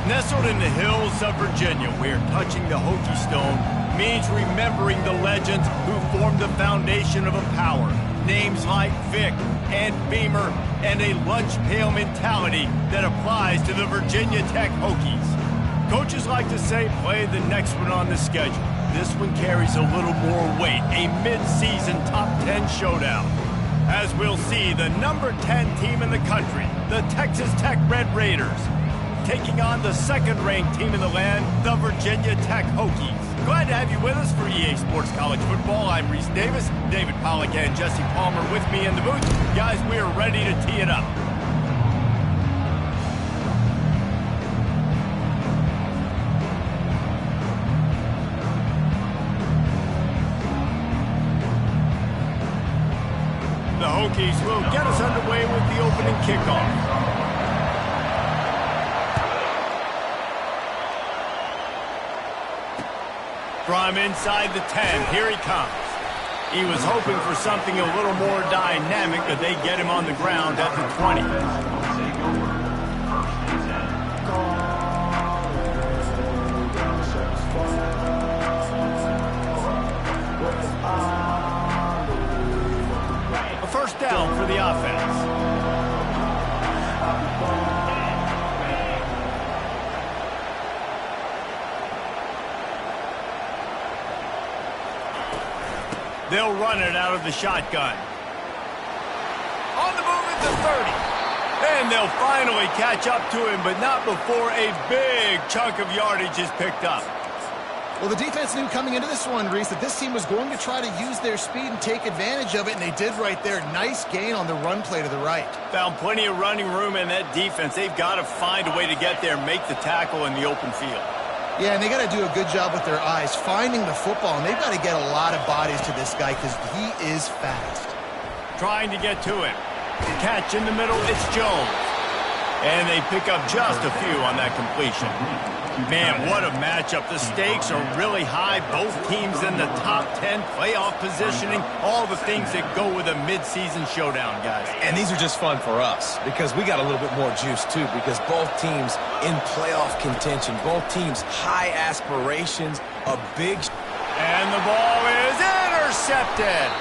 Nestled in the hills of Virginia, where touching the Hokie Stone means remembering the legends who formed the foundation of a power. Names like Vic and Beamer, and a lunch pail mentality that applies to the Virginia Tech Hokies. Coaches like to say, play the next one on the schedule. This one carries a little more weight, a mid-season top 10 showdown. As we'll see, the number 10 team in the country, the Texas Tech Red Raiders, taking on the second-ranked team in the land, the Virginia Tech Hokies. Glad to have you with us for EA Sports College Football. I'm Reese Davis, David Pollack and Jesse Palmer with me in the booth. Guys, we are ready to tee it up. The Hokies will get us underway with the opening kickoff. From inside the 10, here he comes. He was hoping for something a little more dynamic, but they get him on the ground at the 20. A first down for the offense. They'll run it out of the shotgun. On the move at the 30. And they'll finally catch up to him, but not before a big chunk of yardage is picked up. Well, the defense knew coming into this one, Reese, that this team was going to try to use their speed and take advantage of it, and they did right there. Nice gain on the run play to the right. Found plenty of running room in that defense. They've got to find a way to get there and make the tackle in the open field. Yeah, and they got to do a good job with their eyes, finding the football, and they've got to get a lot of bodies to this guy because he is fast. Trying to get to him. Catch in the middle, it's Jones. And they pick up just a few on that completion. Man, what a matchup. The stakes are really high. Both teams in the top 10, playoff positioning, all the things that go with a midseason showdown, guys. And these are just fun for us because we got a little bit more juice, too, because both teams in playoff contention, both teams high aspirations, a big... And the ball is intercepted.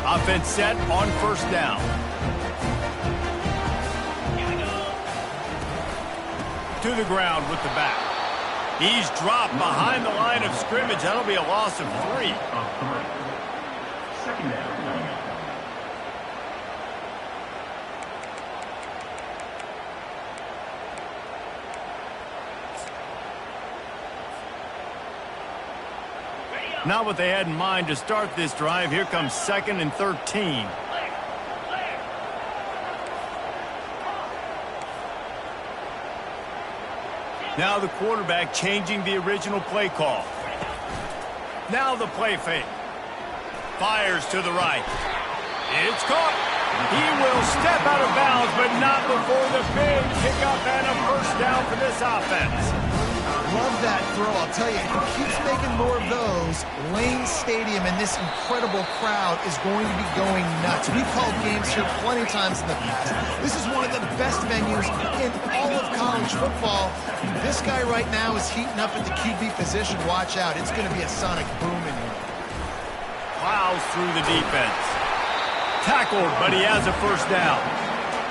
Offense set on first down. To the ground with the back. He's dropped behind the line of scrimmage. That'll be a loss of 3. Second down. Not what they had in mind to start this drive. Here comes 2nd and 13. Now the quarterback changing the original play call. Now the play fake. Fires to the right. It's caught. He will step out of bounds, but not before the big pickup and a first down for this offense. Love that throw. I'll tell you, if he keeps making more of those, Lane Stadium and this incredible crowd is going to be going nuts. We've called games here plenty of times in the past. This is one of the best venues in all of college football. This guy right now is heating up at the QB position. Watch out. It's going to be a sonic boom in here. Plows through the defense. Tackled, but he has a first down.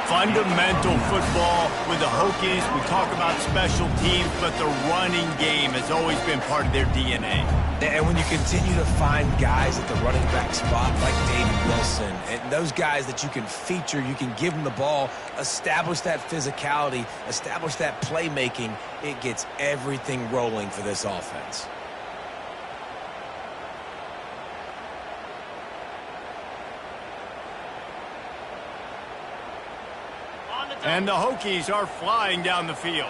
Fundamental football with the Hokies. We talk about special teams, but the running game has always been part of their DNA. And when you continue to find guys at the running back spot like David Wilson, and those guys that you can feature, you can give them the ball, establish that physicality, establish that playmaking, it gets everything rolling for this offense. And the Hokies are flying down the field.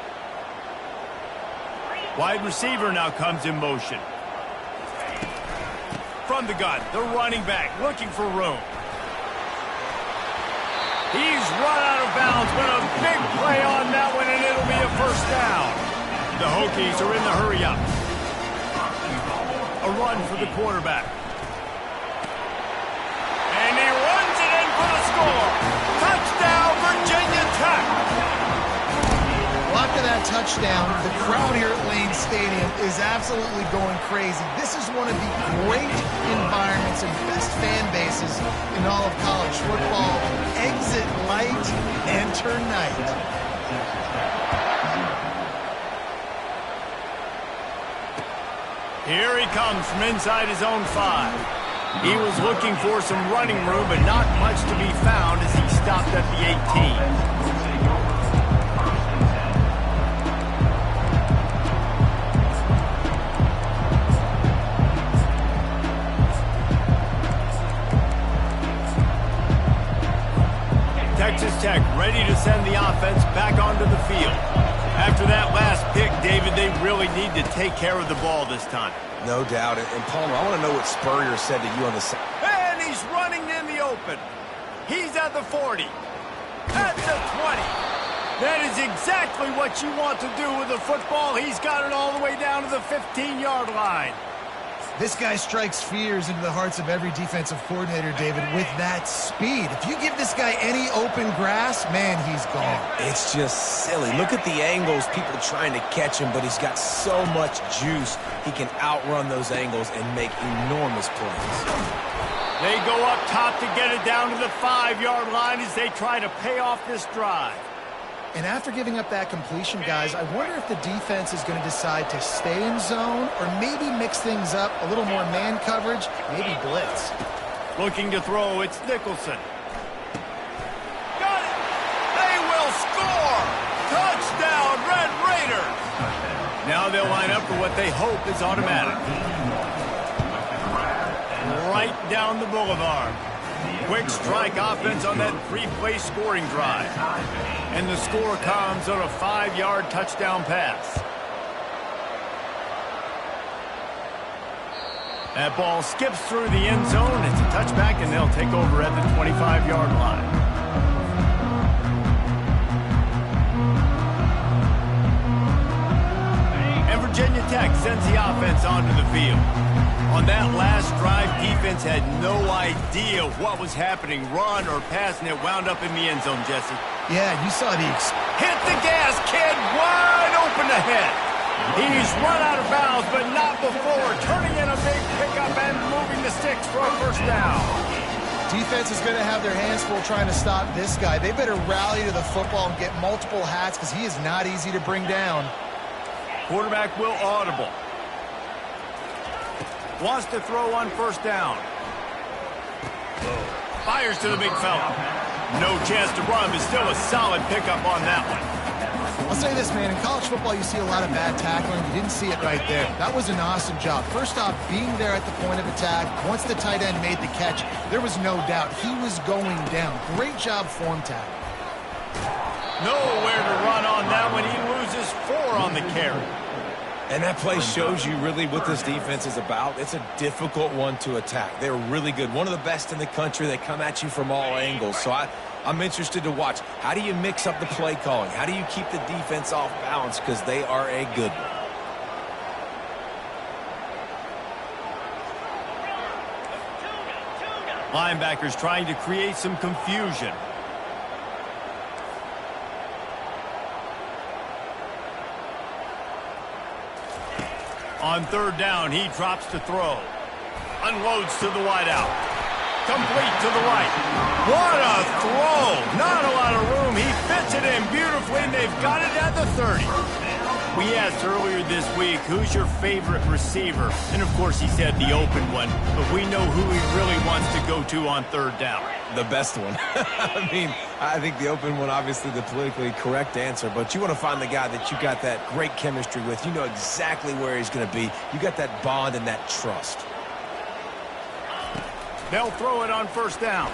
Wide receiver now comes in motion. From the gun, the running back looking for room. He's run out of bounds, but a big play on that one, and it'll be a first down. The Hokies are in the hurry-up. A run for the quarterback. And he runs it in for the score. Touchdown, Virginia Tech. After that touchdown, the crowd here at Lane Stadium is absolutely going crazy. This is one of the great environments and best fan bases in all of college football. Exit light, enter night. Here he comes from inside his own 5. He was looking for some running room, but not much to be found as he stopped at the 18. Texas Tech ready to send the offense back onto the field. After that last pick, David, they really need to take care of the ball this time. No doubt. And Palmer, I want to know what Spurrier said to you on the side. And he's running in the open. He's at the 40. At the 20. That is exactly what you want to do with the football. He's got it all the way down to the 15-yard line. This guy strikes fears into the hearts of every defensive coordinator, David, with that speed. If you give this guy any open grass, man, he's gone. It's just silly. Look at the angles, people trying to catch him, but he's got so much juice. He can outrun those angles and make enormous plays. They go up top to get it down to the 5-yard line as they try to pay off this drive. And after giving up that completion, guys, I wonder if the defense is going to decide to stay in zone or maybe mix things up, a little more man coverage, maybe blitz. Looking to throw, it's Nicholson. Got it! They will score! Touchdown, Red Raiders! Now they'll line up for what they hope is automatic. Right down the boulevard. Quick strike offense on that 3-play scoring drive. And the score comes on a 5-yard touchdown pass. That ball skips through the end zone. It's a touchback, and they'll take over at the 25-yard line. And Virginia Tech sends the offense onto the field. On that last drive, defense had no idea what was happening, run or pass, and it wound up in the end zone, Jesse. Yeah, you saw the... Hit the gas, kid, wide open ahead. He's run out of bounds, but not before turning in a big pickup and moving the sticks for a first down. Defense is going to have their hands full trying to stop this guy. They better rally to the football and get multiple hats because he is not easy to bring down. Quarterback will audible. Wants to throw on first down. Fires to the big fella. No chance to run, but still a solid pickup on that one. I'll say this, man. In college football, you see a lot of bad tackling. You didn't see it right there. That was an awesome job. First off, being there at the point of attack. Once the tight end made the catch, there was no doubt he was going down. Great job form tackle. Nowhere to run on that one. He loses 4 on the carry. And that play shows you really what this defense is about. It's a difficult one to attack. They're really good. One of the best in the country. They come at you from all angles. So I'm interested to watch. How do you mix up the play calling? How do you keep the defense off balance? Because they are a good one. Linebackers trying to create some confusion. On third down, he drops to throw. Unloads to the wideout. Complete to the right. What a throw! Not a lot of room. He fits it in beautifully, and they've got it at the 30. We asked earlier this week, who's your favorite receiver? And, of course, he said the open one. But we know who he really wants to go to on third down. The best one. I mean, I think the open one, obviously the politically correct answer, but you want to find the guy that you got that great chemistry with. You know exactly where he's going to be. You got that bond and that trust. They'll throw it on first down.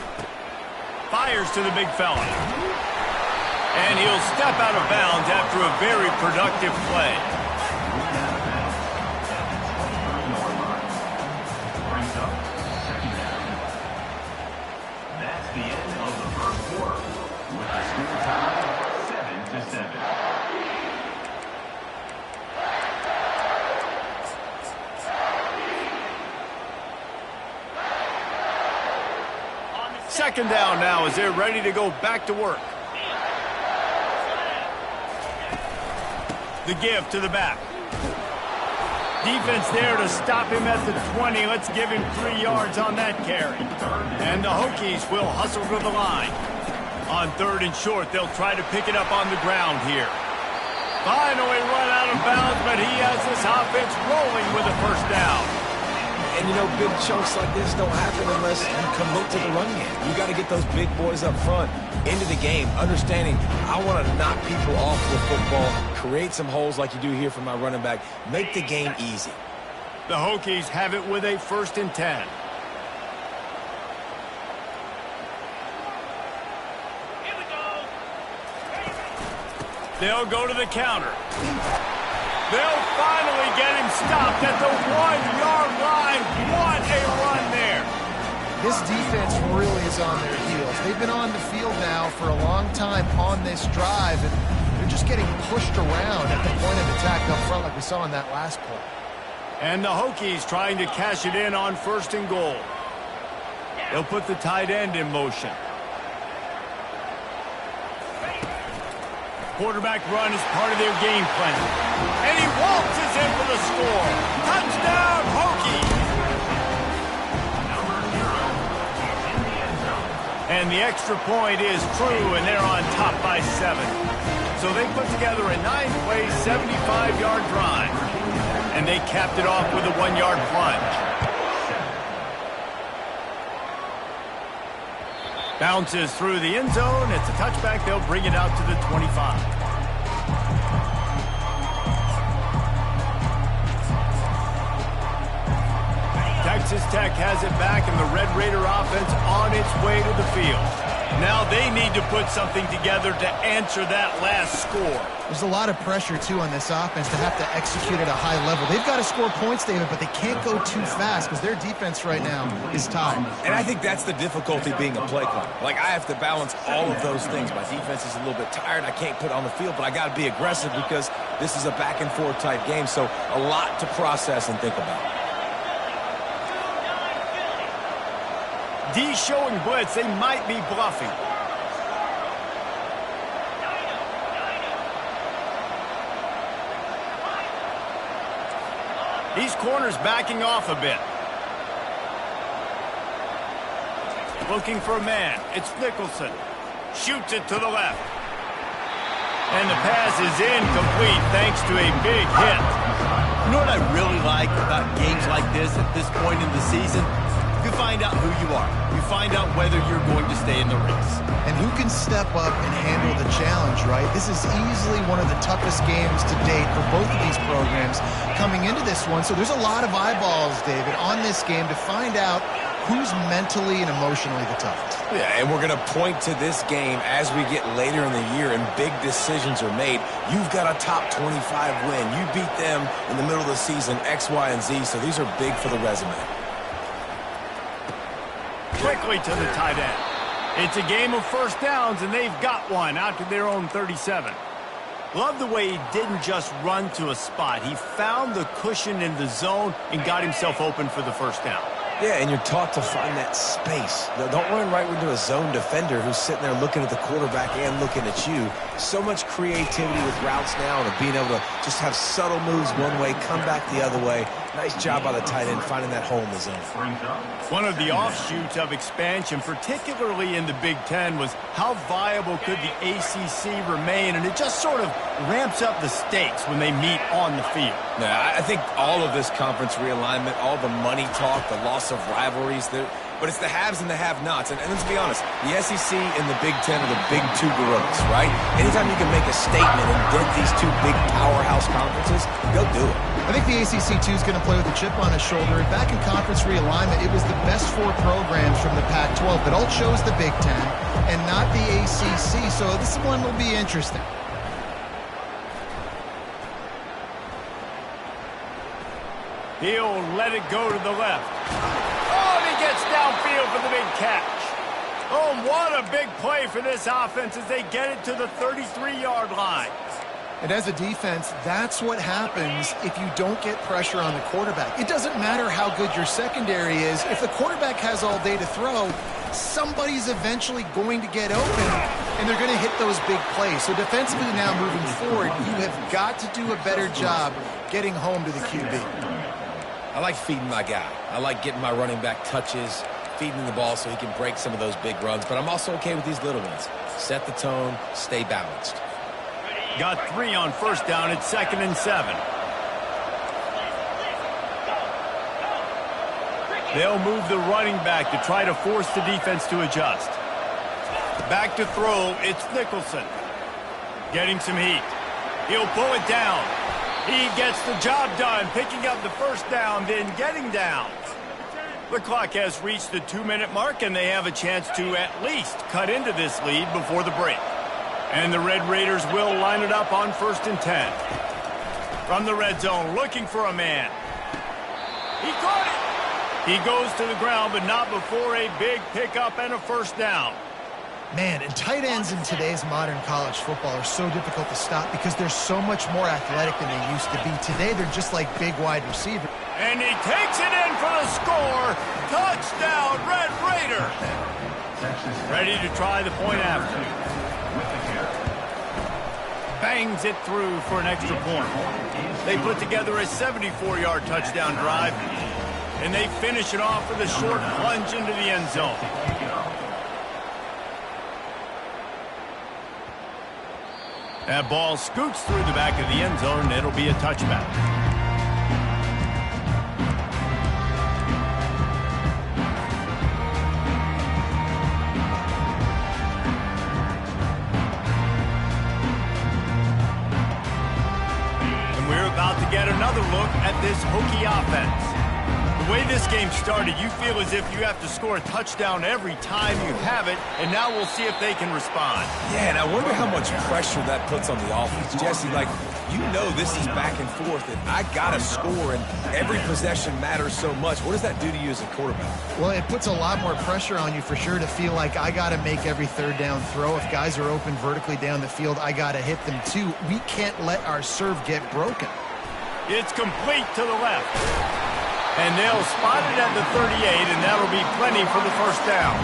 Fires to the big fella. And he'll step out of bounds after a very productive play. That's the end of the first quarter. Second down now as they're ready to go back to work. The give to the back. Defense there to stop him at the 20. Let's give him 3 yards on that carry. And the Hokies will hustle to the line. On 3rd and short, they'll try to pick it up on the ground here. Finally run out of bounds, but he has this offense rolling with a first down. And, you know, big chunks like this don't happen unless you commit to the run game. You got to get those big boys up front into the game, understanding I want to knock people off with football, create some holes like you do here for my running back, make the game easy. The Hokies have it with a 1st and 10. They'll go to the counter. They'll finally get him stopped at the 1-yard line. What a run there. This defense really is on their heels. They've been on the field now for a long time on this drive, and they're just getting pushed around at the point of attack up front like we saw in that last play. And the Hokies trying to cash it in on 1st and goal. They'll put the tight end in motion. Quarterback run is part of their game plan. And he waltzes in for the score. Touchdown, Hokies! And the extra point is true, and they're on top by 7. So they put together a 9-play, 75-yard drive. And they capped it off with a 1-yard plunge. Bounces through the end zone. It's a touchback. They'll bring it out to the 25. Texas Tech has it back, and the Red Raider offense on its way to the field. Now they need to put something together to answer that last score. There's a lot of pressure, too, on this offense to have to execute at a high level. They've got to score points, David, but they can't go too fast because their defense right now is tired. And I think that's the difficulty being a play caller. Like, I have to balance all of those things. My defense is a little bit tired. I can't put it on the field, but I got to be aggressive because this is a back-and-forth type game, so a lot to process and think about. D showing blitz. They might be bluffing. These corners backing off a bit. Looking for a man. It's Nicholson. Shoots it to the left. And the pass is incomplete thanks to a big hit. You know what I really like about games like this at this point in the season? You find out who you are. You find out whether you're going to stay in the race. And who can step up and handle the challenge, right? This is easily one of the toughest games to date for both of these programs coming into this one. So there's a lot of eyeballs, David, on this game to find out who's mentally and emotionally the toughest. Yeah, and we're going to point to this game as we get later in the year and big decisions are made. You've got a top 25 win. You beat them in the middle of the season, X, Y, and Z, so these are big for the resume. Quickly to the tight end. It's a game of first downs, and they've got one out to their own 37. Love the way he didn't just run to a spot. He found the cushion in the zone and got himself open for the first down. Yeah, and you're taught to find that space. Don't run right into a zone defender who's sitting there looking at the quarterback and looking at you. So much creativity with routes now and being able to just have subtle moves one way, come back the other way. Nice job by the tight end finding that hole in the zone. One of the offshoots of expansion, particularly in the Big Ten, was how viable could the ACC remain, and it just sort of ramps up the stakes when they meet on the field. Yeah, I think all of this conference realignment, all the money talk, the loss of rivalries, but it's the haves and the have-nots. And let's be honest, the SEC and the Big Ten are the big two gorillas, right? Anytime you can make a statement and dent these two big powerhouse conferences, go do it. I think the ACC, too, is going to play with a chip on his shoulder. Back in conference realignment, it was the best 4 programs from the Pac-12, but all chose the Big Ten and not the ACC, so this one will be interesting. He'll let it go to the left. Oh, and he gets downfield for the big catch. Oh, what a big play for this offense as they get it to the 33-yard line. And as a defense, that's what happens if you don't get pressure on the quarterback. It doesn't matter how good your secondary is. If the quarterback has all day to throw, somebody's eventually going to get open, and they're going to hit those big plays. So defensively now moving forward, you have got to do a better job getting home to the QB. I like feeding my guy. I like getting my running back touches, feeding the ball so he can break some of those big runs. But I'm also okay with these little ones. Set the tone, stay balanced. Got 3 on first down. It's 2nd and 7. They'll move the running back to try to force the defense to adjust. Back to throw. It's Nicholson. Getting some heat. He'll pull it down. He gets the job done, picking up the first down, then getting down. The clock has reached the 2-minute mark, and they have a chance to at least cut into this lead before the break. And the Red Raiders will line it up on 1st and 10. From the red zone, looking for a man. He caught it. He goes to the ground, but not before a big pickup and a first down. Man, and tight ends in today's modern college football are so difficult to stop because they're so much more athletic than they used to be. Today, they're just like big wide receivers. And he takes it in for the score. Touchdown, Red Raider. Ready to try the point after. Bangs it through for an extra point. They put together a 74-yard touchdown drive, and they finish it off with a short plunge into the end zone. That ball scoots through the back of the end zone, and it'll be a touchback. Get another look at this Hokie offense. The way this game started, you feel as if you have to score a touchdown every time you have it, and now we'll see if they can respond. Yeah, and I wonder how much pressure that puts on the offense. Jesse, like, you know this is back and forth, and I got to score, and every possession matters so much. What does that do to you as a quarterback? Well, it puts a lot more pressure on you for sure to feel like I got to make every third down throw. If guys are open vertically down the field, I got to hit them too. We can't let our serve get broken. It's complete to the left. And they'll spot it at the 38, and that'll be plenty for the first down.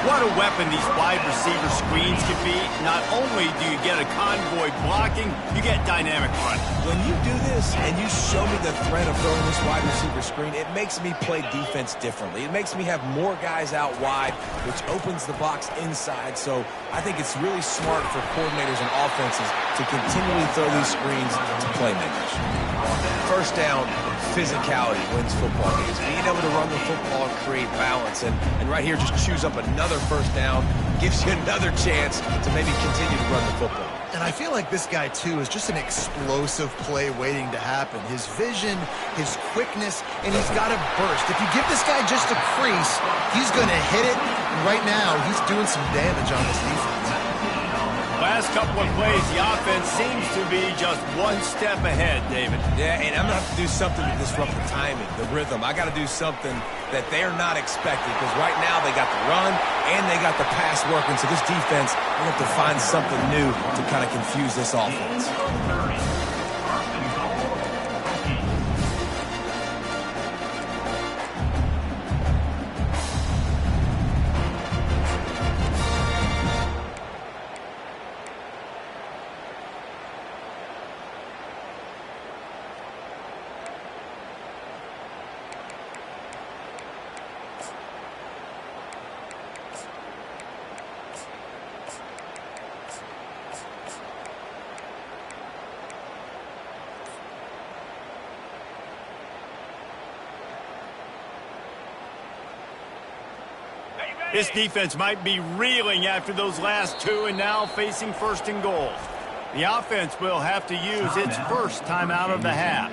What a weapon these wide receiver screens can be. Not only do you get a convoy blocking, you get dynamic running. When you do this and you show me the threat of throwing this wide receiver screen, it makes me play defense differently. It makes me have more guys out wide, which opens the box inside. So I think it's really smart for coordinators and offenses to continually throw these screens to playmakers. First down, physicality wins football games. Being able to run the football and create balance. And right here, just choose up another first down, gives you another chance to maybe continue to run the football. And I feel like this guy, too, is just an explosive play waiting to happen. His vision, his quickness, and he's got a burst. If you give this guy just a crease, he's going to hit it. And right now, he's doing some damage on this defense. Last couple of plays, the offense seems to be just one step ahead, David. Yeah, and I'm going to have to do something to disrupt the timing, the rhythm. I got to do something that they're not expecting, because right now they got the run and they got the pass working. So this defense will have to find something new to kind of confuse this offense. This defense might be reeling after those last two and now facing 1st and goal. The offense will have to use its first timeout of the half.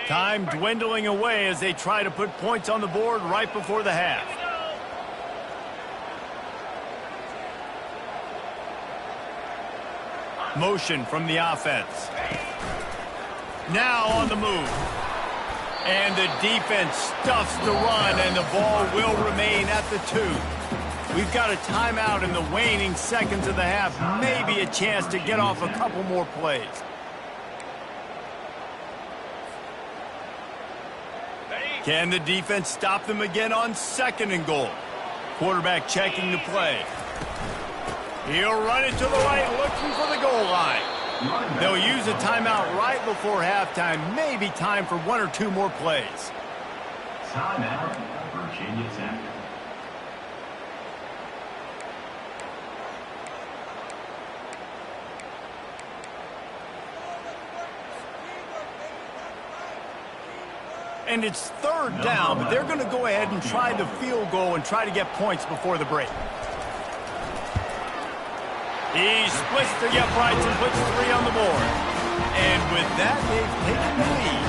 Time dwindling away as they try to put points on the board right before the half. Motion from the offense. Now on the move. And the defense stuffs the run, and the ball will remain at the 2. We've got a timeout in the waning seconds of the half. Maybe a chance to get off a couple more plays. Can the defense stop them again on 2nd and goal? Quarterback checking the play. He'll run it to the right, looking for the goal line. They'll use a timeout right before halftime. Maybe time for 1 or 2 more plays. Timeout, Virginia Tech. And it's 3rd down, but they're going to go ahead and try the field goal and try to get points before the break. He splits the uprights and puts 3 on the board. And with that, they've taken the lead.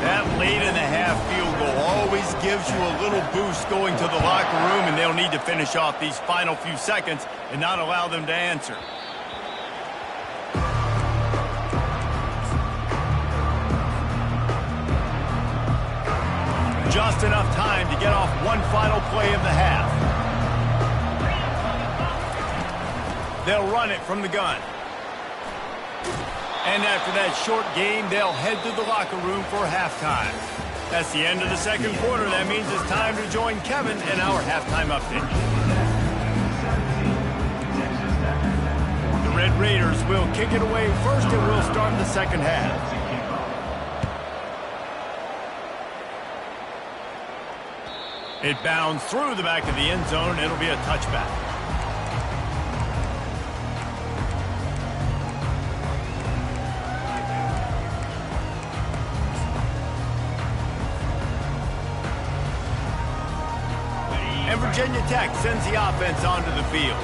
That late-in-the-half field goal always gives you a little boost going to the locker room, and they'll need to finish off these final few seconds and not allow them to answer. Just enough time to get off one final play of the half. They'll run it from the gun. And after that short game, they'll head to the locker room for halftime. That's the end of the 2nd quarter. That means it's time to join Kevin in our halftime update. The Red Raiders will kick it away first, and we'll start the 2nd half. It bounds through the back of the end zone. It'll be a touchback. And Virginia Tech sends the offense onto the field.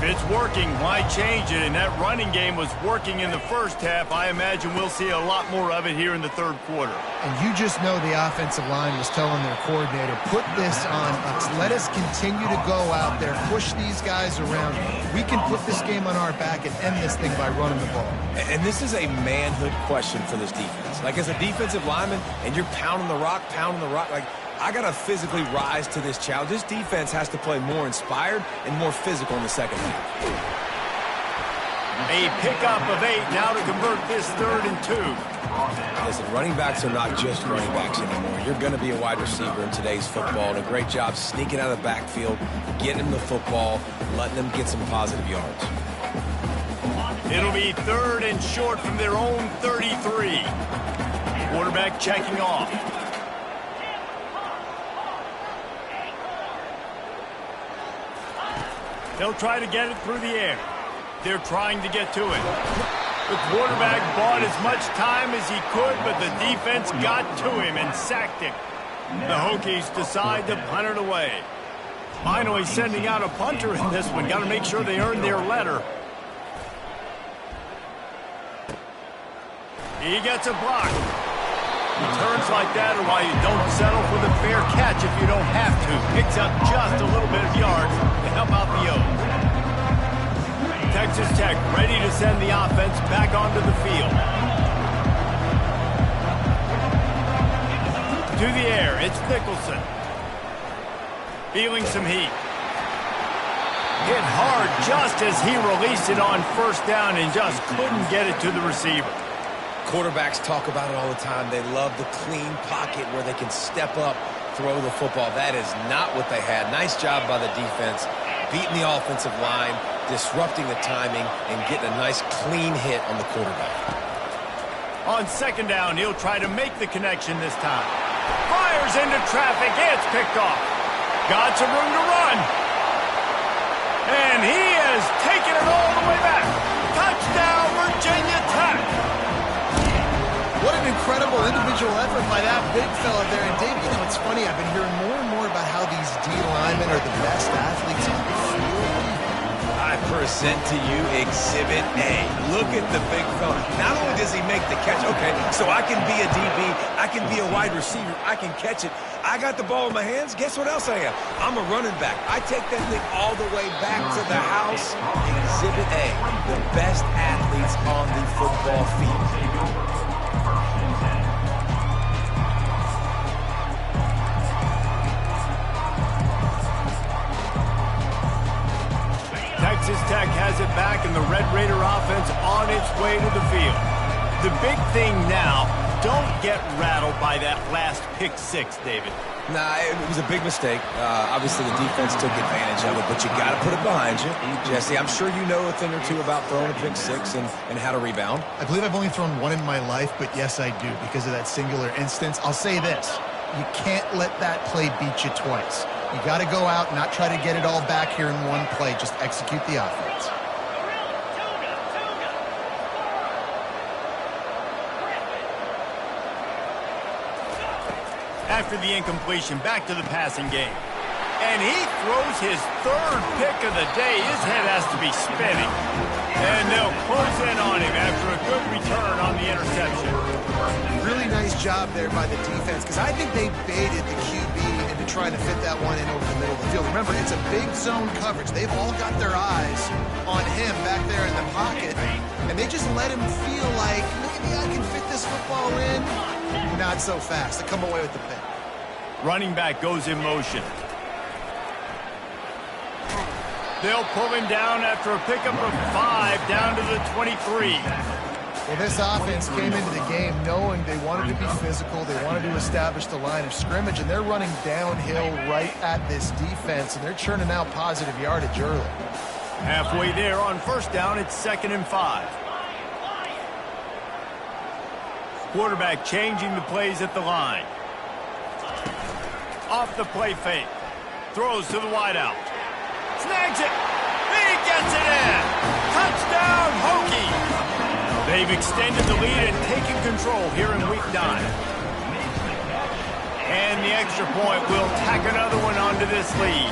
If it's working, why change it? And that running game was working in the first half. I imagine we'll see a lot more of it here in the 3rd quarter. And you just know the offensive line was telling their coordinator, put this on us. Let us continue to go out there, push these guys around. We can put this game on our back and end this thing by running the ball. And this is a manhood question for this defense. Like, as a defensive lineman, and you're pounding the rock, like, I got to physically rise to this challenge. This defense has to play more inspired and more physical in the 2nd half. A pickup of 8 now to convert this 3rd and 2. Listen, running backs are not just running backs anymore. You're going to be a wide receiver in today's football. And a great job sneaking out of the backfield, getting them the football, letting them get some positive yards. It'll be 3rd and short from their own 33. Quarterback checking off. They'll try to get it through the air. They're trying to get to it. The quarterback bought as much time as he could, but the defense got to him and sacked him. The Hokies decide to punt it away. Finally sending out a punter in this one. Got to make sure they earn their letter. He gets a block. Returns like that are why you don't settle for the fair catch if you don't have to. Picks up just a little bit of yards to help out the O's. Texas Tech ready to send the offense back onto the field. To the air, it's Nicholson. Feeling some heat. Hit hard just as he released it on 1st down and just couldn't get it to the receiver. Quarterbacks talk about it all the time. They love the clean pocket where they can step up, throw the football. That is not what they had. Nice job by the defense, beating the offensive line, disrupting the timing, and getting a nice clean hit on the quarterback. On 2nd down, he'll try to make the connection this time. Fires into traffic. It's picked off. Got some room to run. And he has taken it all the way back. Touchdown, Virginia Tech. What an incredible individual effort by that big fella there. And Dave, you know, it's funny, I've been hearing more and more about how these D linemen are the best athletes on the field. I present to you Exhibit A. Look at the big fella. Not only does he make the catch, okay, so I can be a DB, I can be a wide receiver, I can catch it. I got the ball in my hands. Guess what else I am? I'm a running back. I take that thing all the way back to the house. Exhibit A, the best athletes on the football field. it back, and the Red Raider offense on its way to the field. The big thing now, don't get rattled by that last pick six, David. Nah, it was a big mistake. Obviously, the defense took advantage of it, but you got to put it behind you. Jesse, I'm sure you know a thing or two about throwing a pick six and how to rebound. I believe I've only thrown one in my life, but yes, I do, because of that singular instance. I'll say this. You can't let that play beat you twice. You got to go out and not try to get it all back here in one play. Just execute the offense. After the incompletion, back to the passing game. And he throws his third pick of the day. His head has to be spinning. And they'll close in on him after a good return on the interception. Really nice job there by the defense, because I think they baited the QB into trying to fit that one in over the middle of the field. Remember, it's a big zone coverage. They've all got their eyes on him back there in the pocket, and they just let him feel like, maybe I can fit this football in. Not so fast. They come away with the pick. Running back goes in motion. They'll pull him down after a pickup of 5 down to the 23. Well, this offense came into the game knowing they wanted to be physical, they wanted to establish the line of scrimmage, and they're running downhill right at this defense, and they're churning out positive yardage early. Halfway there on first down, it's 2nd and 5. Quarterback changing the plays at the line. Off the play fake. Throws to the wideout. Snags it. He gets it in. Touchdown, Hokie. They've extended the lead and taken control here in week 9. And the extra point will tack another one onto this lead.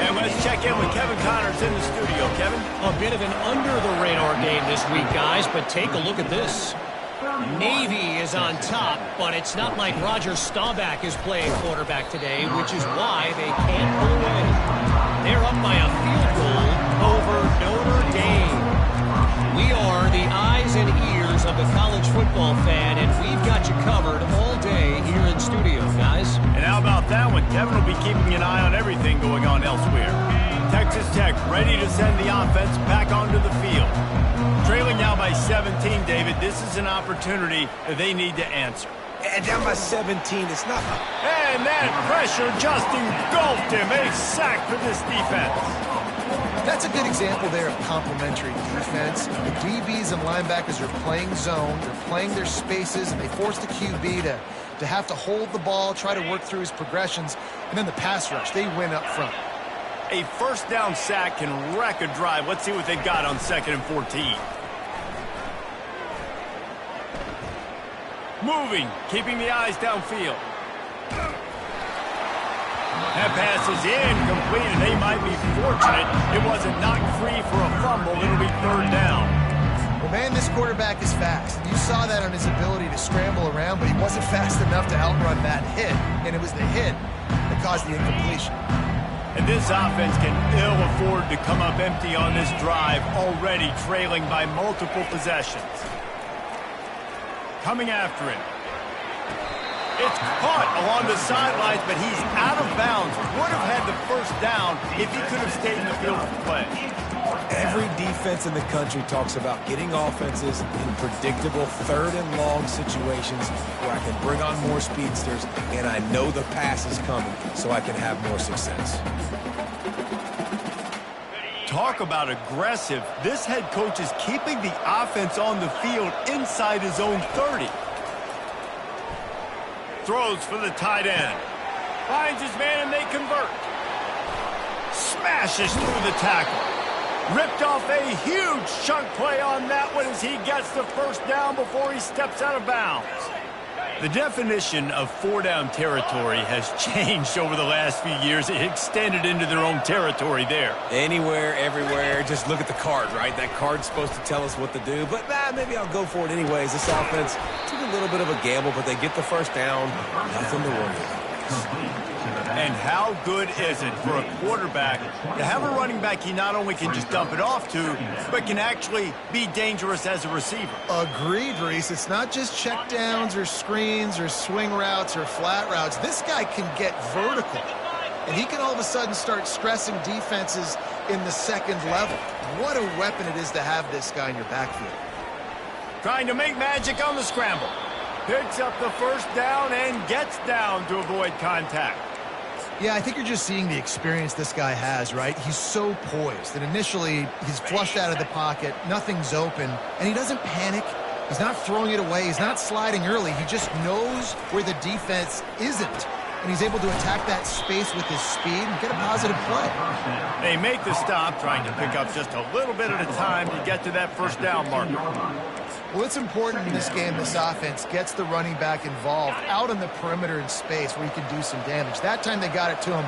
And let's check in with Kevin Connors in the studio. Kevin? A bit of an under-the-radar game this week, guys, but take a look at this. Navy is on top, but it's not like Roger Staubach is playing quarterback today, which is why they can't pull away. They're up by a field goal over Notre Dame. We are the eyes and ears of the college football fan, and we've got you covered all day here in studio, guys. And how about that one? Kevin will be keeping an eye on everything going on elsewhere. Texas Tech ready to send the offense back onto the field. Trailing now by 17, David. This is an opportunity that they need to answer. And down by 17, it's not... And that pressure just engulfed him. A sack for this defense. That's a good example there of complementary defense. The DBs and linebackers are playing zone, they're playing their spaces, and they force the QB to have to hold the ball, try to work through his progressions, and then the pass rush, they win up front. A first down sack can wreck a drive. Let's see what they've got on 2nd and 14. Moving, keeping the eyes downfield. That pass is incomplete, and they might be fortunate it wasn't knocked free for a fumble. It'll be 3rd down. Well, man, this quarterback is fast. You saw that on his ability to scramble around, but he wasn't fast enough to outrun that hit, and it was the hit that caused the incompletion. And this offense can ill afford to come up empty on this drive, already trailing by multiple possessions. Coming after him. It's caught along the sidelines, but he's out of bounds. Would have had the first down if he could have stayed in the field of play. Every defense in the country talks about getting offenses in predictable 3rd and long situations where I can bring on more speedsters, and I know the pass is coming, so I can have more success. Talk about aggressive. This head coach is keeping the offense on the field inside his own 30. Throws for the tight end. Finds his man and they convert. Smashes through the tackle. Ripped off a huge chunk play on that one as he gets the first down before he steps out of bounds. The definition of 4-down territory has changed over the last few years. It extended into their own territory there. Anywhere, everywhere, just look at the card, right? That card's supposed to tell us what to do, but maybe I'll go for it anyways. This offense took a little bit of a gamble, but they get the first down. Nothing to worry about. And how good is it for a quarterback to have a running back he not only can just dump it off to, but can actually be dangerous as a receiver? Agreed, Reese. It's not just check downs or screens or swing routes or flat routes. This guy can get vertical, and he can all of a sudden start stressing defenses in the second level. What a weapon it is to have this guy in your backfield. Trying to make magic on the scramble. Picks up the first down and gets down to avoid contact. Yeah, I think you're just seeing the experience this guy has, right? He's so poised. And initially, he's flushed out of the pocket. Nothing's open. And he doesn't panic. He's not throwing it away. He's not sliding early. He just knows where the defense isn't. And he's able to attack that space with his speed and get a positive play. They make the stop, trying to pick up just a little bit at a time to get to that first down marker. Well, it's important in this game this offense gets the running back involved out on the perimeter in space where he can do some damage. That time they got it to him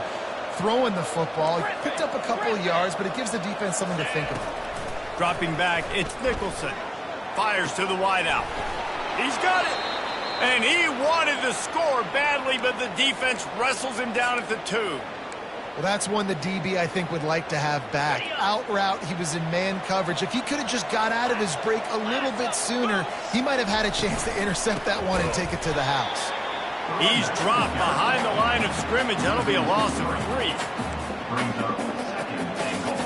throwing the football. He picked up a couple of yards, but it gives the defense something to think about. Dropping back, it's Nicholson. Fires to the wideout. He's got it. And he wanted to score badly, but the defense wrestles him down at the 2. Well, that's one the DB, I think, would like to have back. Out route, he was in man coverage. If he could have just got out of his break a little bit sooner, he might have had a chance to intercept that one and take it to the house. He's dropped behind the line of scrimmage. That'll be a loss of 3. Brings up second and goal.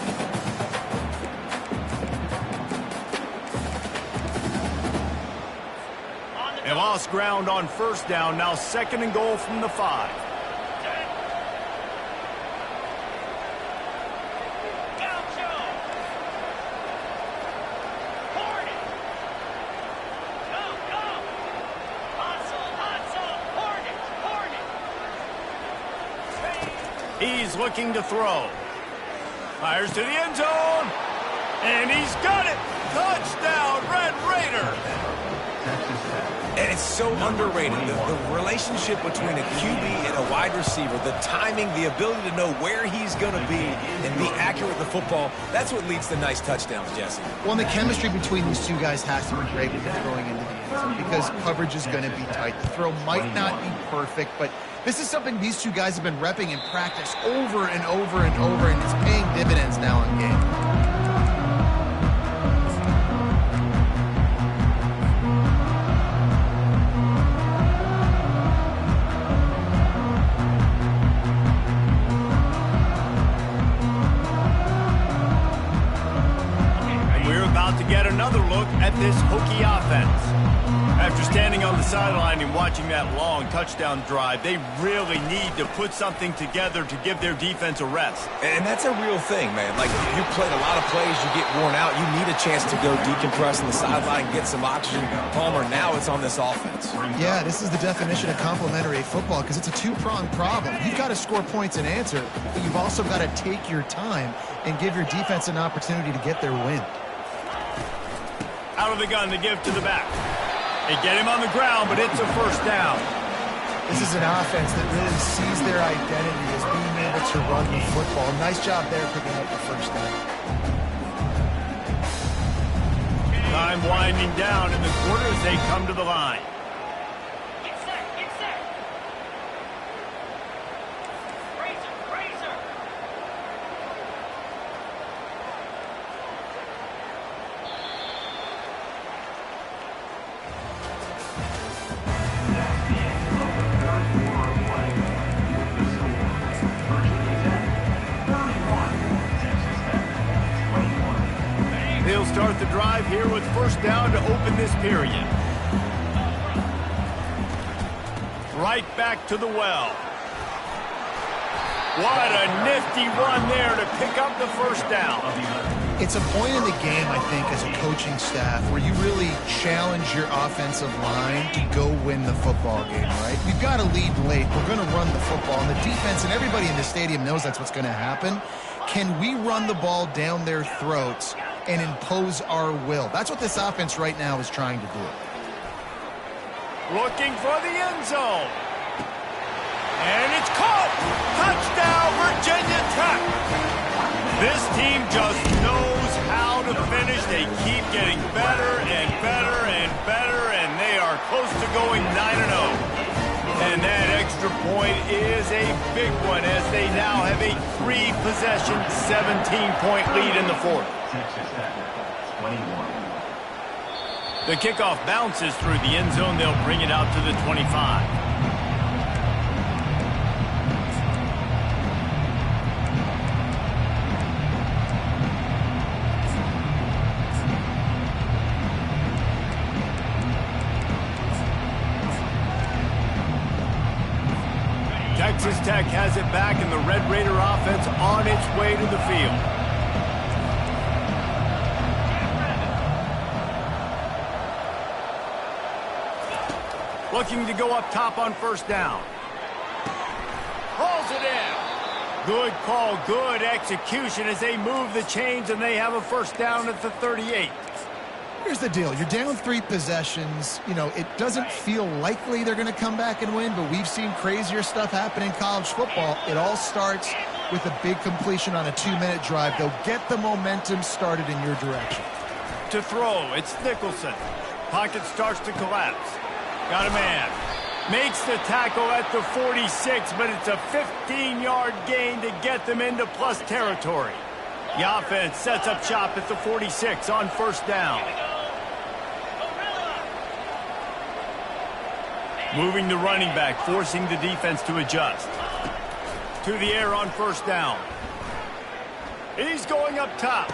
They lost ground on first down. Now second and goal from the 5. He's looking to throw. Fires to the end zone. And he's got it. Touchdown, Red Raider. And it's so underrated. The relationship between a QB and a wide receiver, the timing, the ability to know where he's going to be and be accurate with the football, that's what leads to nice touchdowns, Jesse. Well, and the chemistry between these two guys has to be great when they're throwing into the end zone because coverage is going to be tight. The throw might not be perfect, but this is something these two guys have been repping in practice over and over and over, and it's paying dividends now in game. Get another look at this Hokie offense. After standing on the sideline and watching that long touchdown drive, they really need to put something together to give their defense a rest. And that's a real thing, man. Like, you played a lot of plays, you get worn out, you need a chance to go decompress on the sideline, get some oxygen. Palmer, now it's on this offense. Yeah, this is the definition of complementary football because it's a two-pronged problem. You've got to score points and answer, but you've also got to take your time and give your defense an opportunity to get their win. Out of the gun to give to the back. They get him on the ground, but it's a first down. This is an offense that really sees their identity as being able to run the football. Nice job there picking up the first down. Time winding down in the quarter as they come to the line. Get set, get set. Razor, razor. They'll start the drive here with first down to open this period. Right back to the well. What a nifty run there to pick up the first down. It's a point in the game, I think, as a coaching staff where you really challenge your offensive line to go win the football game, right? We've got to lead late. We're going to run the football. And the defense and everybody in the stadium knows that's what's going to happen. Can we run the ball down their throats and impose our will? That's what this offense right now is trying to do. Looking for the end zone. And it's caught. Touchdown, Virginia Tech. This team just knows how to finish. They keep getting better and better and better, and they are close to going 9-0. And that extra point is a big one as they now have a 3-possession, 17-point lead in the fourth. Texas Tech, 21. The kickoff bounces through the end zone. They'll bring it out to the 25. Texas Tech has it back, and the Red Raider offense on its way to the field. Looking to go up top on first down. Hauls it in. Good call, good execution as they move the chains, and they have a first down at the 38. Here's the deal. You're down 3 possessions. You know, it doesn't feel likely they're going to come back and win, but we've seen crazier stuff happen in college football. It all starts with a big completion on a 2-minute drive. They'll get the momentum started in your direction. To throw, it's Nicholson. Pocket starts to collapse. Got a man. Makes the tackle at the 46, but it's a 15-yard gain to get them into plus territory. The offense sets up shop at the 46 on first down. Moving the running back, forcing the defense to adjust. To the air on first down. He's going up top.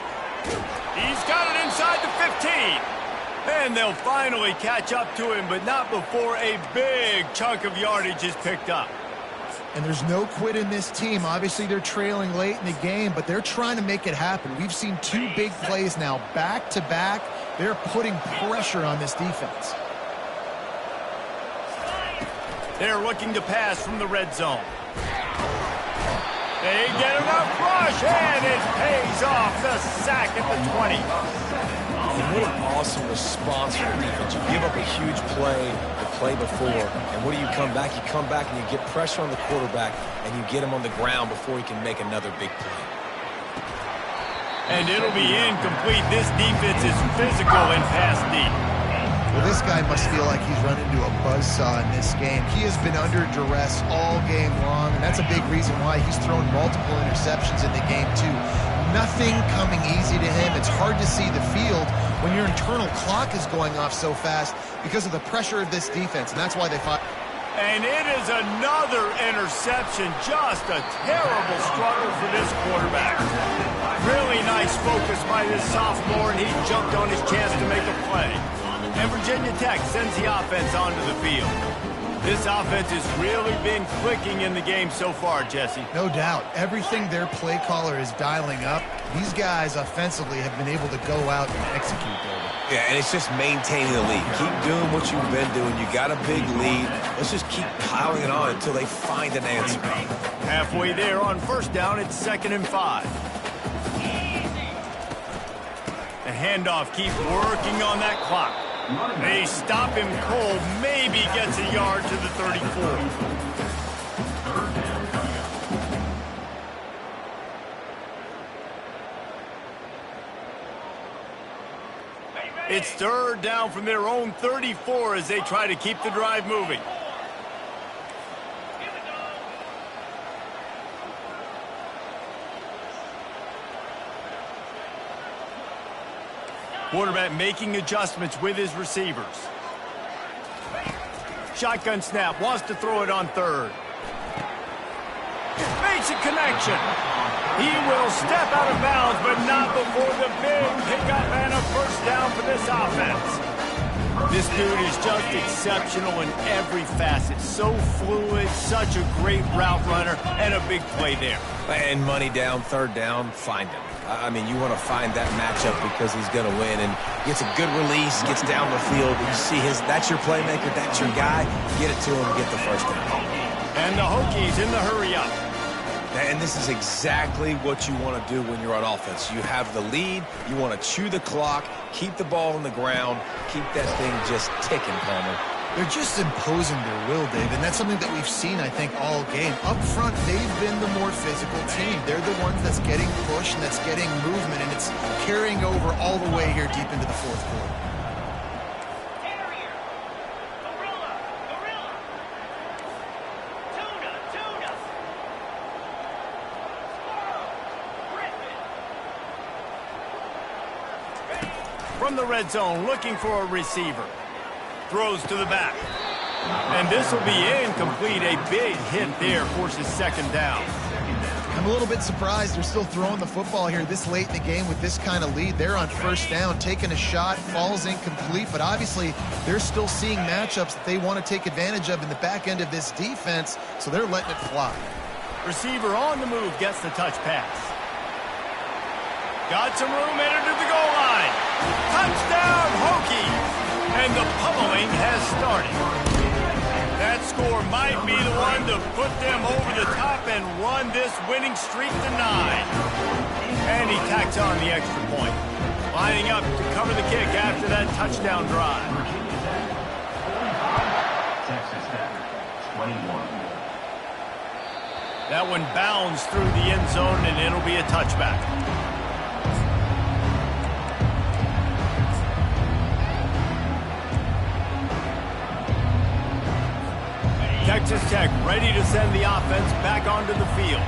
He's got it inside the 15. And they'll finally catch up to him, but not before a big chunk of yardage is picked up. And there's no quit in this team. Obviously, they're trailing late in the game, but they're trying to make it happen. We've seen 2 big plays now, back-to-back. They're putting pressure on this defense. They're looking to pass from the red zone. They get enough rush, and it pays off. The sack at the 20. And what an awesome response from the defense. You give up a huge play the play before, and what do you come back? You come back and you get pressure on the quarterback, and you get him on the ground before he can make another big play. And it'll be incomplete. This defense is physical and pass deep. Well, this guy must feel like he's run into a buzzsaw in this game. He has been under duress all game long, and that's a big reason why he's thrown multiple interceptions in the game, too. Nothing coming easy to him. It's hard to see the field when your internal clock is going off so fast because of the pressure of this defense, and that's why they fought. And it is another interception. Just a terrible struggle for this quarterback. Really nice focus by this sophomore, and he jumped on his chance to make a play. And Virginia Tech sends the offense onto the field. This offense has really been clicking in the game so far, Jesse. No doubt. Everything their play caller is dialing up, these guys offensively have been able to go out and execute, David. Yeah, and it's just maintaining the lead. Keep doing what you've been doing. You got a big lead. Let's just keep piling it on until they find an answer. Halfway there on first down, it's 2nd and 5. The handoff keeps working on that clock. They stop him cold, maybe gets a yard to the 34. It's 3rd down from their own 34 as they try to keep the drive moving. Quarterback making adjustments with his receivers. Shotgun snap, wants to throw it on 3rd. Makes a connection. He will step out of bounds, but not before the big pickup and a first down for this offense. This dude is just exceptional in every facet. So fluid, such a great route runner, and a big play there. And money down, 3rd down, find him. I mean, you want to find that matchup because he's going to win, and gets a good release, gets down the field. You see that's your playmaker, that's your guy. Get it to him, get the first down. And the Hokies in the hurry up. And this is exactly what you want to do when you're on offense. You have the lead, you want to chew the clock, keep the ball on the ground, keep that thing just ticking, Palmer. They're just imposing their will, Dave, and that's something that we've seen, I think, all game. Up front, they've been the more physical team. They're the ones that's getting pushed and that's getting movement, and it's carrying over all the way here deep into the 4th quarter. Terrier. Gorilla. Gorilla. Tuna. Tuna. Squirrel. Griffin. From the red zone, looking for a receiver. Throws to the back. And this will be incomplete. A big hit there forces 2nd down. I'm a little bit surprised they're still throwing the football here this late in the game with this kind of lead. They're on first down, taking a shot, falls incomplete, but obviously they're still seeing matchups that they want to take advantage of in the back end of this defense, so they're letting it fly. Receiver on the move gets the touch pass. Got some room, entered to the goal line. Touchdown, Hokies! And the pummeling has started. That score might be the one to put them over the top and run this winning streak to 9. And he tacks on the extra point. Lining up to cover the kick after that touchdown drive. Texas Tech, 21. That one bounds through the end zone, and it'll be a touchback. Texas Tech ready to send the offense back onto the field.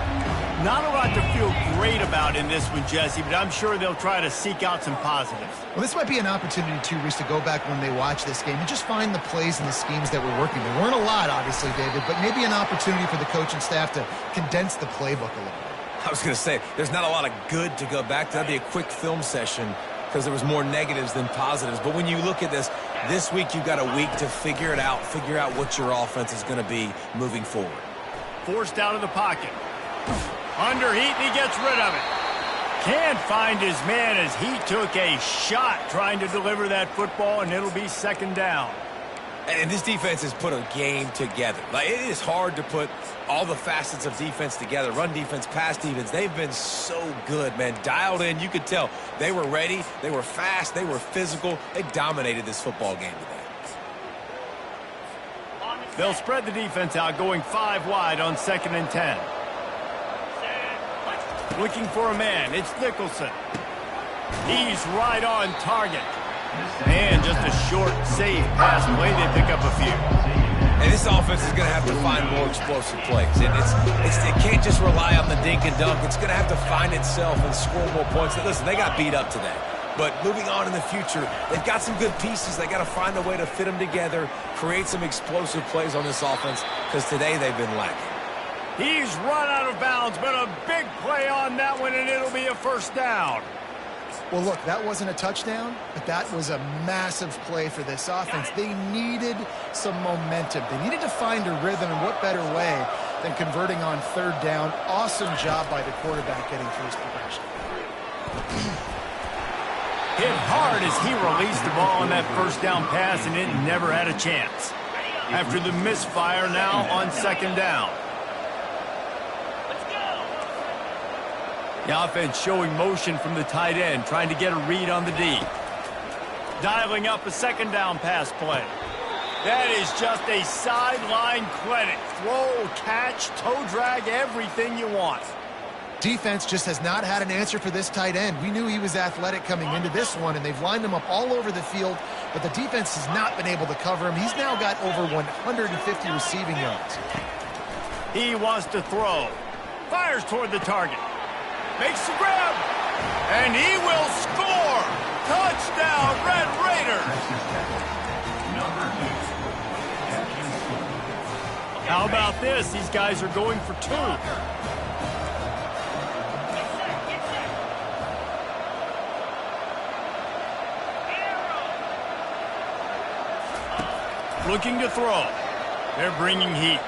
Not a lot to feel great about in this one, Jesse, but I'm sure they'll try to seek out some positives. Well, this might be an opportunity, too, Reese, to go back when they watch this game and just find the plays and the schemes that were working. There weren't a lot, obviously, David, but maybe an opportunity for the coaching staff to condense the playbook a little bit. I was going to say, there's not a lot of good to go back to. That'd be a quick film session because there was more negatives than positives. But when you look at this week you've got a week to figure it out, figure out what your offense is going to be moving forward. Forced out of the pocket. Under heat, and he gets rid of it. Can't find his man as he took a shot trying to deliver that football, and it'll be second down. And this defense has put a game together. Like, it is hard to put all the facets of defense together. Run defense, pass defense. They've been so good, man. Dialed in. You could tell they were ready. They were fast. They were physical. They dominated this football game today. They'll spread the defense out, going 5 wide on 2nd and 10. Looking for a man. It's Nicholson. He's right on target. And just a short, safe pass play. They pick up a few. And this offense is going to have to find more explosive plays. And it can't just rely on the dink and dunk. It's going to have to find itself and score more points. Listen, they got beat up today. But moving on in the future, they've got some good pieces. They got to find a way to fit them together, create some explosive plays on this offense, because today they've been lacking. He's run out of bounds, but a big play on that one, and it'll be a first down. Well, look, that wasn't a touchdown, but that was a massive play for this offense. They needed some momentum. They needed to find a rhythm, and what better way than converting on 3rd down. Awesome job by the quarterback getting through his progression. Hit hard as he released the ball on that first down pass, and it never had a chance. After the misfire, now on 2nd down. The offense showing motion from the tight end, trying to get a read on the D. Dialing up a 2nd down pass play. That is just a sideline clinic. Throw, catch, toe drag, everything you want. Defense just has not had an answer for this tight end. We knew he was athletic coming into this one, and they've lined him up all over the field, but the defense has not been able to cover him. He's now got over 150 receiving yards. He wants to throw. Fires toward the target. Makes the grab. And he will score. Touchdown, Red Raiders. How about this? These guys are going for 2. Looking to throw. They're bringing heat.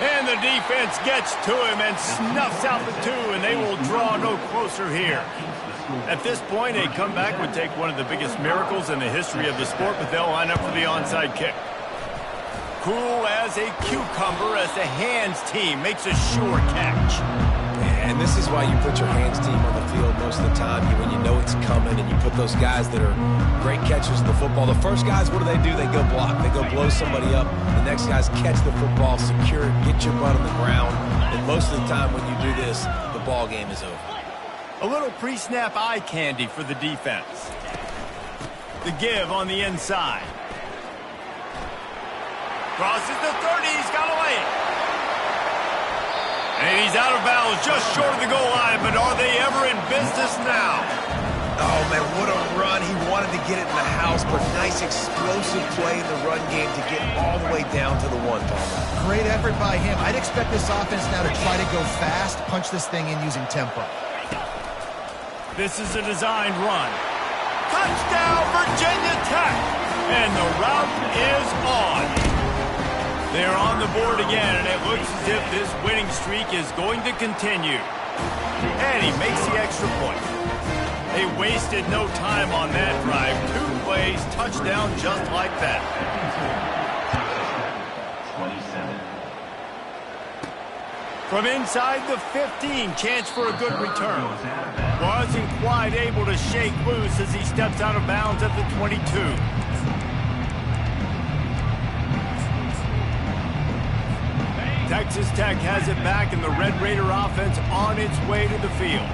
And the defense gets to him and snuffs out the 2, and they will draw no closer here. At this point, a comeback would take one of the biggest miracles in the history of the sport, but they'll line up for the onside kick. Cool as a cucumber as the hands team makes a sure catch. And this is why you put your hands team on the field most of the time, when you know it's coming, and you put those guys that are great catchers of the football. The first guys, what do? They go block. They go blow somebody up. The next guys catch the football, secure it, get your butt on the ground. And most of the time when you do this, the ball game is over. A little pre-snap eye candy for the defense. The give on the inside. Crosses the 30. He's got away. And he's out of bounds just short of the goal line, but are they ever in business now? Oh, man, what a run. He wanted to get it in the house, but nice explosive play in the run game to get all the way down to the one, Palmer. Great effort by him. I'd expect this offense now to try to go fast, punch this thing in using tempo. This is a designed run. Touchdown, Virginia Tech! And the route is on. They're on the board again, and it looks as if this winning streak is going to continue. And he makes the extra point. They wasted no time on that drive. 2 plays, touchdown just like that. 27. From inside the 15, chance for a good return. Wasn't quite able to shake loose as he steps out of bounds at the 22. Texas Tech has it back, and the Red Raider offense on its way to the field.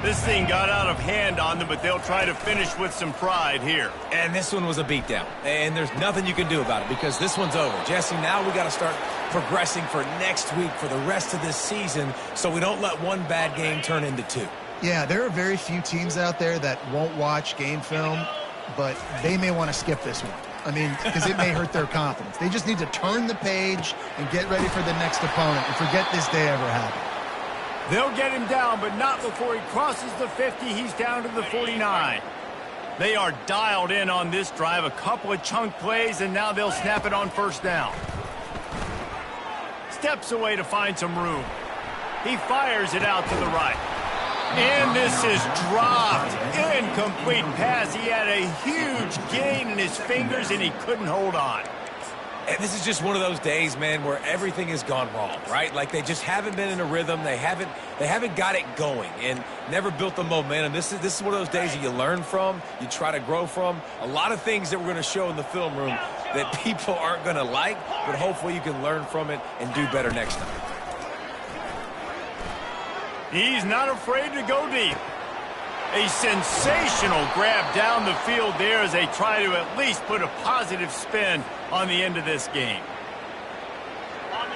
This thing got out of hand on them, but they'll try to finish with some pride here. And this one was a beatdown, and there's nothing you can do about it because this one's over. Jesse, now we got to start progressing for next week, for the rest of this season, so we don't let one bad game turn into 2. Yeah, there are very few teams out there that won't watch game film, but they may want to skip this one. I mean, because it may hurt their confidence. They just need to turn the page and get ready for the next opponent and forget this day ever happened. They'll get him down, but not before he crosses the 50. He's down to the 49. They are dialed in on this drive. A couple of chunk plays, and now they'll snap it on first down. Steps away to find some room. He fires it out to the right. And this is dropped. Incomplete pass. He had a huge gain in his fingers, and he couldn't hold on. And this is just one of those days, man, where everything has gone wrong, right? Like they just haven't been in a rhythm. They haven't got it going and never built the momentum. This is one of those days that you learn from, you try to grow from. A lot of things that we're going to show in the film room that people aren't going to like, but hopefully you can learn from it and do better next time. He's not afraid to go deep. A sensational grab down the field there as they try to at least put a positive spin on the end of this game.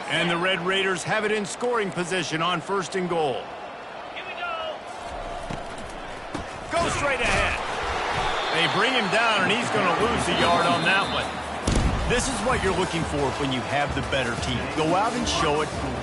And the Red Raiders have it in scoring position on 1st and goal. Here we go. Go straight ahead. They bring him down, and he's going to lose a yard on that one. This is what you're looking for when you have the better team. Go out and show it.